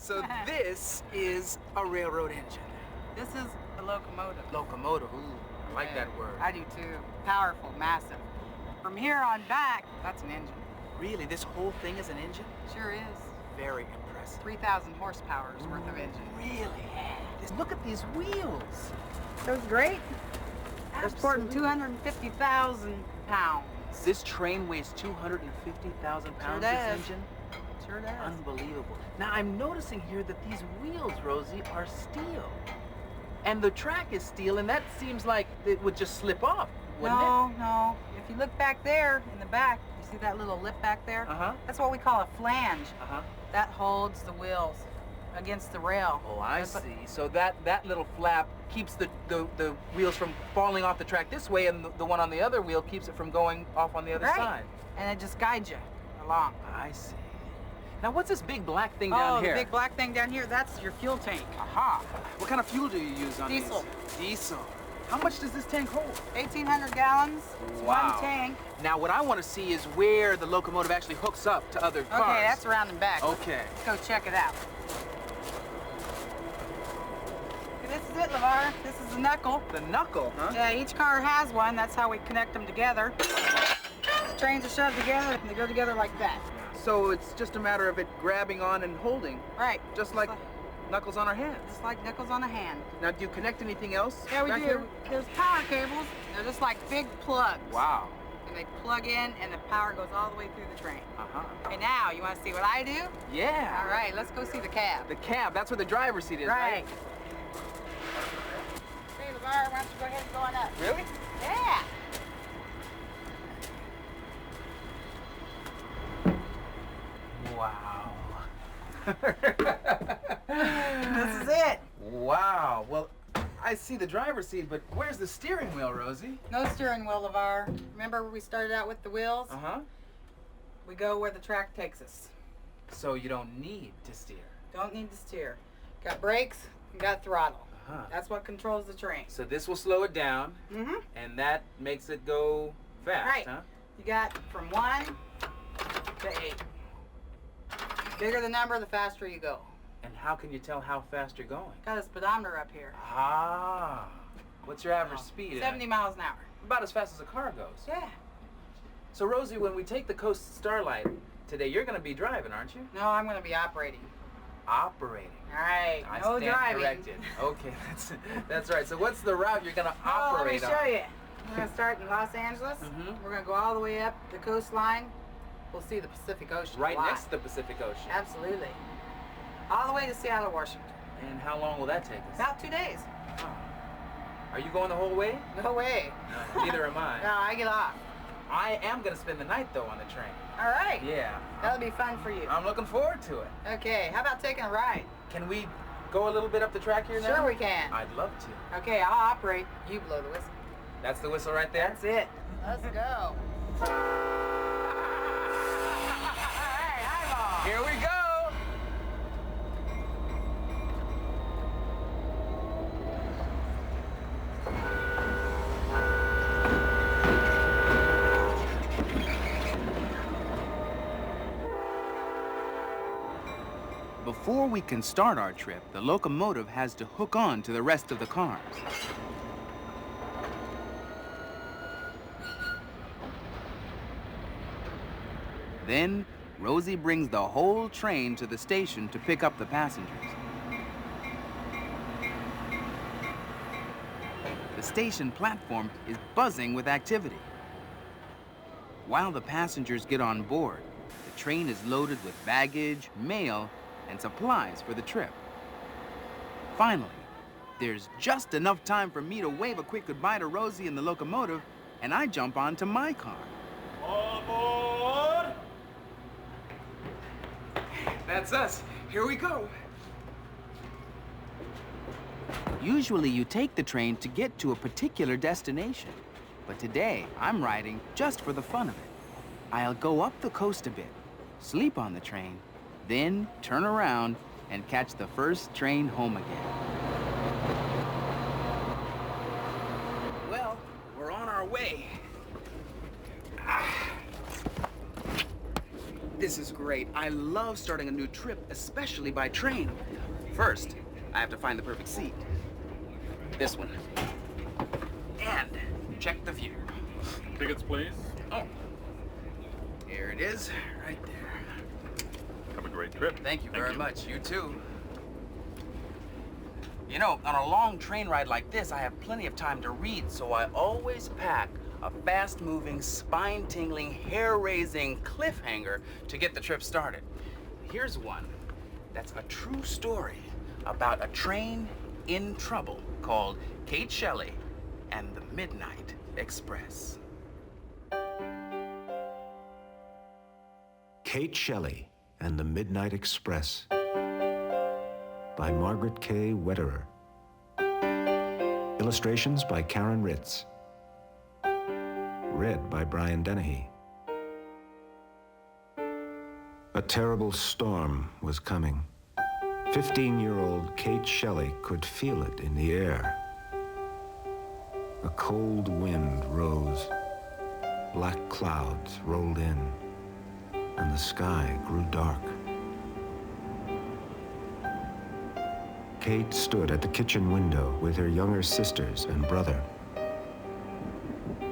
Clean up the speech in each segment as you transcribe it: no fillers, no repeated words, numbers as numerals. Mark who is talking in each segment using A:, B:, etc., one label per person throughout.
A: So this is a railroad engine.
B: This is a locomotive.
A: Locomotive, ooh, I like that word.
B: I do too. Powerful, massive. From here on back, that's an engine.
A: Really, this whole thing is an engine?
B: Sure is.
A: Very impressive.
B: 3,000 horsepower's worth of engine.
A: Really? Look at these wheels.
B: Those great. They're
A: Absolutely.
B: sporting 250,000 pounds.
A: This train weighs 250,000 pounds,
B: Sure
A: this
B: does.
A: engine?
B: Sure does.
A: Unbelievable. Now, I'm noticing here that these wheels, Rosie, are steel. And the track is steel, and that seems like it would just slip off, wouldn't it?
B: No. If you look back there, in the back, you see that little lip back there?
A: Uh-huh.
B: That's what we call a flange.
A: Uh-huh.
B: That holds the wheels against the rail.
A: Oh, I see. So that little flap keeps the wheels from falling off the track this way, and the one on the other wheel keeps it from going off on the other side.
B: And it just guides you along.
A: I see. Now, what's this big black thing down here?
B: The big black thing down here, that's your fuel tank.
A: Aha. What kind of fuel do you use on
B: Diesel.
A: these? Diesel. How much does this tank hold?
B: 1,800 gallons. It's
A: Wow.
B: one tank.
A: Now, what I want to see is where the locomotive actually hooks up to other cars.
B: Okay, that's around and back.
A: Okay.
B: Let's go check it out. This is it, LeVar. This is the knuckle.
A: The knuckle, huh?
B: Yeah, each car has one. That's how we connect them together. The trains are shoved together, and they go together like that.
A: So it's just a matter of it grabbing on and holding.
B: Right.
A: Just like knuckles on our hands.
B: Just like knuckles on a hand.
A: Now, do you connect anything else?
B: Yeah, we
A: back
B: do.
A: here?
B: There's power cables. They're just like big plugs.
A: Wow.
B: And they plug in, and the power goes all the way through the train.
A: Uh-huh.
B: Okay, now, you want to see what I do?
A: Yeah.
B: All right, let's go see the cab.
A: The cab, that's where the driver's seat is, right?
B: Hey, LeVar, why don't you go ahead and go on up?
A: Really?
B: Yeah.
A: Wow.
B: This is it.
A: Wow. Well, I see the driver's seat, but where's the steering wheel, Rosie?
B: No steering wheel, LeVar. Remember we started out with the wheels?
A: Uh-huh.
B: We go where the track takes us.
A: So you don't need to steer.
B: Don't need to steer. Got brakes, and got throttle.
A: Uh-huh.
B: That's what controls the train.
A: So this will slow it down,
B: Mm-hmm.
A: and that makes it go fast,
B: Right.
A: huh?
B: You got from 1 to 8. Bigger the number, the faster you go.
A: And how can you tell how fast you're going?
B: Got a speedometer up here.
A: Ah. What's your average speed?
B: 70 miles an hour.
A: About as fast as a car goes.
B: Yeah.
A: So, Rosie, when we take the Coast Starlight today, you're going to be driving, aren't you?
B: No, I'm going to be operating.
A: Operating.
B: All right.
A: I
B: No
A: stand
B: driving.
A: corrected. Okay, that's right. So what's the route you're going to operate
B: let me show you. We're going to start in Los Angeles.
A: Mhm.
B: We're going to go all the way up the coastline. We'll see the Pacific Ocean.
A: Right
B: a lot.
A: next to the Pacific Ocean.
B: Absolutely. All the way to Seattle, Washington.
A: And how long will that take us?
B: About 2 days.
A: Oh. Are you going the whole way?
B: No way.
A: No, neither am I.
B: No, I get off.
A: I am going to spend the night, though, on the train.
B: All right.
A: Yeah.
B: That'll be fun for you.
A: I'm looking forward to it.
B: Okay, how about taking a ride?
A: Can we go a little bit up the track here now?
B: Sure we can.
A: I'd love to.
B: Okay, I'll operate. You blow the whistle.
A: That's the whistle right there?
B: That's it. Let's go.
A: Here we go! Before we can start our trip, the locomotive has to hook on to the rest of the cars. Then, Rosie brings the whole train to the station to pick up the passengers. The station platform is buzzing with activity. While the passengers get on board, the train is loaded with baggage, mail, and supplies for the trip. Finally, there's just enough time for me to wave a quick goodbye to Rosie in the locomotive, and I jump onto my car. All aboard! That's us. Here we go. Usually you take the train to get to a particular destination, but today I'm riding just for the fun of it. I'll go up the coast a bit, sleep on the train, then turn around and catch the first train home again. Well, we're on our way. This is great. great. I love starting a new trip, especially by train. First, I have to find the perfect seat. This one. And check the view.
C: Tickets, please.
A: Oh. Here it is, right there.
C: Have a great trip.
A: Thank you very much. You too. You know, on a long train ride like this, I have plenty of time to read, so I always pack a fast-moving, spine-tingling, hair-raising cliffhanger to get the trip started. Here's one that's a true story about a train in trouble called Kate Shelley and the Midnight Express.
D: Kate Shelley and the Midnight Express by Margaret K. Wetterer. Illustrations by Karen Ritz. Read by Brian Dennehy. A terrible storm was coming. 15-year-old Kate Shelley could feel it in the air. A cold wind rose. Black clouds rolled in, and the sky grew dark. Kate stood at the kitchen window with her younger sisters and brother.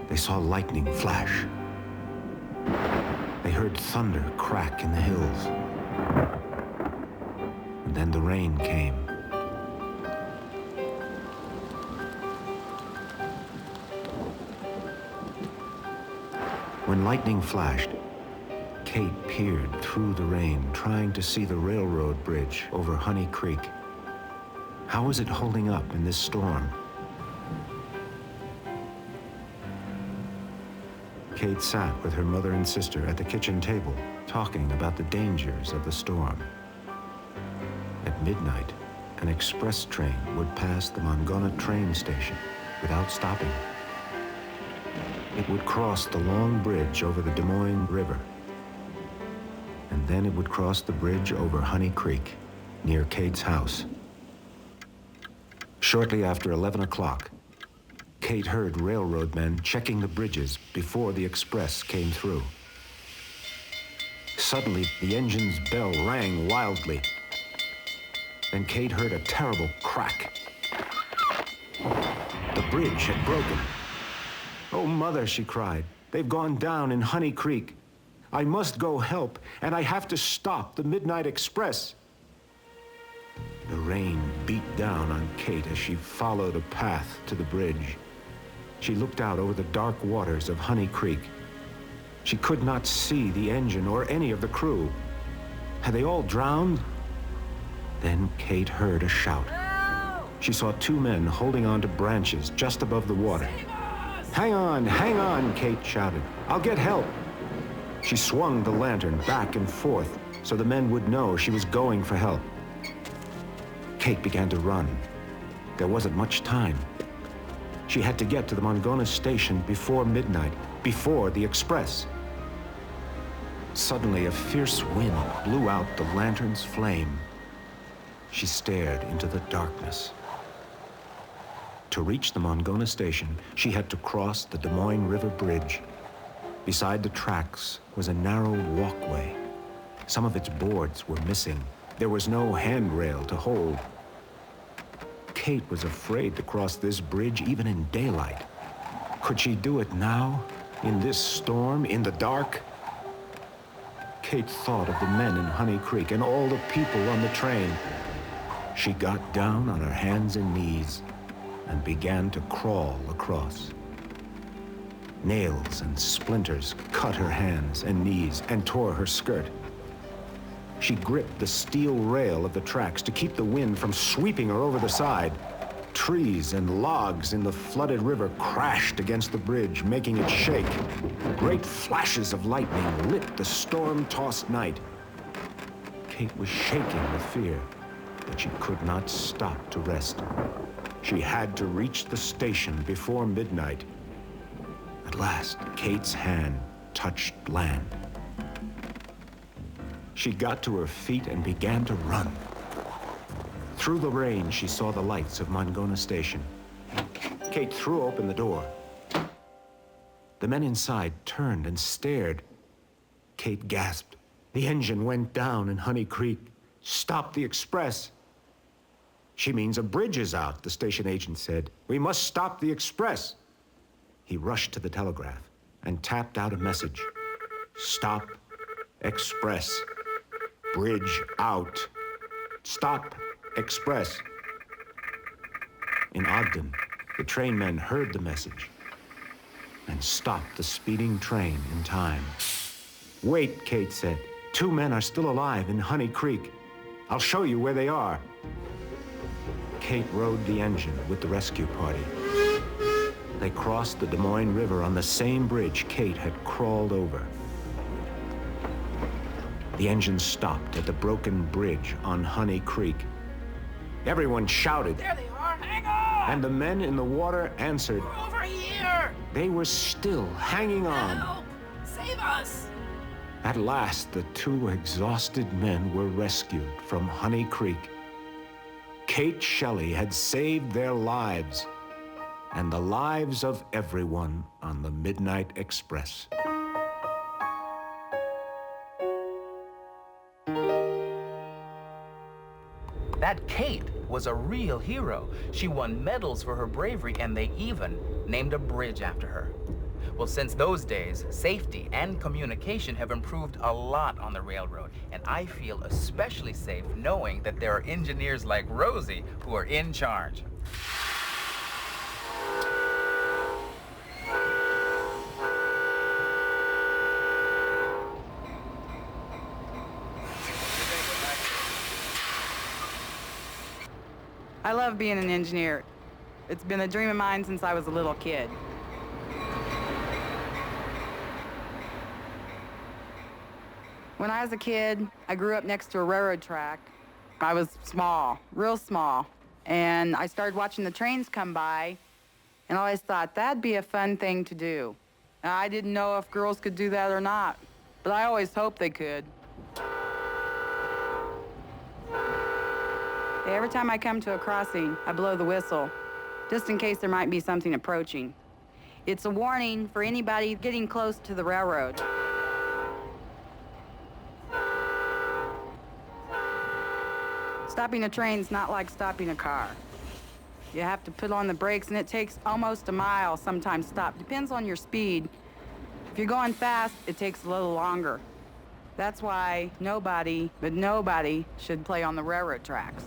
D: They saw lightning flash. They heard thunder crack in the hills. And then the rain came. When lightning flashed, Kate peered through the rain, trying to see the railroad bridge over Honey Creek. How was it holding up in this storm? Kate sat with her mother and sister at the kitchen table, talking about the dangers of the storm. At midnight, an express train would pass the Montgomery train station without stopping. It would cross the long bridge over the Des Moines River, and then it would cross the bridge over Honey Creek, near Kate's house. Shortly after 11 o'clock, Kate heard railroad men checking the bridges before the express came through. Suddenly, the engine's bell rang wildly. Then Kate heard a terrible crack. The bridge had broken. "Oh, Mother," she cried, "they've gone down in Honey Creek. I must go help, and I have to stop the Midnight Express." The rain beat down on Kate as she followed a path to the bridge. She looked out over the dark waters of Honey Creek. She could not see the engine or any of the crew. Had they all drowned? Then Kate heard a shout. She saw two men holding onto branches just above the water. Hang on," Kate shouted. "I'll get help." She swung the lantern back and forth so the men would know she was going for help. Kate began to run. There wasn't much time. She had to get to the Montgomery station before midnight, before the express. Suddenly, a fierce wind blew out the lantern's flame. She stared into the darkness. To reach the Montgomery station, she had to cross the Des Moines River Bridge. Beside the tracks was a narrow walkway. Some of its boards were missing. There was no handrail to hold. Kate was afraid to cross this bridge even in daylight. Could she do it now, in this storm, in the dark? Kate thought of the men in Honey Creek and all the people on the train. She got down on her hands and knees and began to crawl across. Nails and splinters cut her hands and knees and tore her skirt. She gripped the steel rail of the tracks to keep the wind from sweeping her over the side. Trees and logs in the flooded river crashed against the bridge, making it shake. Great flashes of lightning lit the storm-tossed night. Kate was shaking with fear, but she could not stop to rest. She had to reach the station before midnight. At last, Kate's hand touched land. She got to her feet and began to run. Through the rain, she saw the lights of Montgomery Station. Kate threw open the door. The men inside turned and stared. Kate gasped. The engine went down in Honey Creek. Stop the express. She means a bridge is out, the station agent said. We must stop the express. He rushed to the telegraph and tapped out a message. Stop express. Bridge out. Stop express. In Ogden, the trainmen heard the message and stopped the speeding train in time. Wait, Kate said. 2 men are still alive in Honey Creek. I'll show you where they are. Kate rode the engine with the rescue party. They crossed the Des Moines River on the same bridge Kate had crawled over. The engine stopped at the broken bridge on Honey Creek. Everyone shouted.
A: There they are! Hang on!
D: And the men in the water answered.
A: We're over here!
D: They were still hanging on.
A: Help! Save us!
D: At last, the 2 exhausted men were rescued from Honey Creek. Kate Shelley had saved their lives and the lives of everyone on the Midnight Express.
A: That Kate was a real hero. She won medals for her bravery, and they even named a bridge after her. Well, since those days, safety and communication have improved a lot on the railroad, and I feel especially safe knowing that there are engineers like Rosie who are in charge.
B: I love being an engineer. It's been a dream of mine since I was a little kid. When I was a kid, I grew up next to a railroad track. I was small, real small, and I started watching the trains come by, and I always thought that'd be a fun thing to do. Now, I didn't know if girls could do that or not, but I always hoped they could. Every time I come to a crossing, I blow the whistle, just in case there might be something approaching. It's a warning for anybody getting close to the railroad. Stopping a train's not like stopping a car. You have to put on the brakes, and it takes almost a mile sometimes to stop. Depends on your speed. If you're going fast, it takes a little longer. That's why nobody should play on the railroad tracks.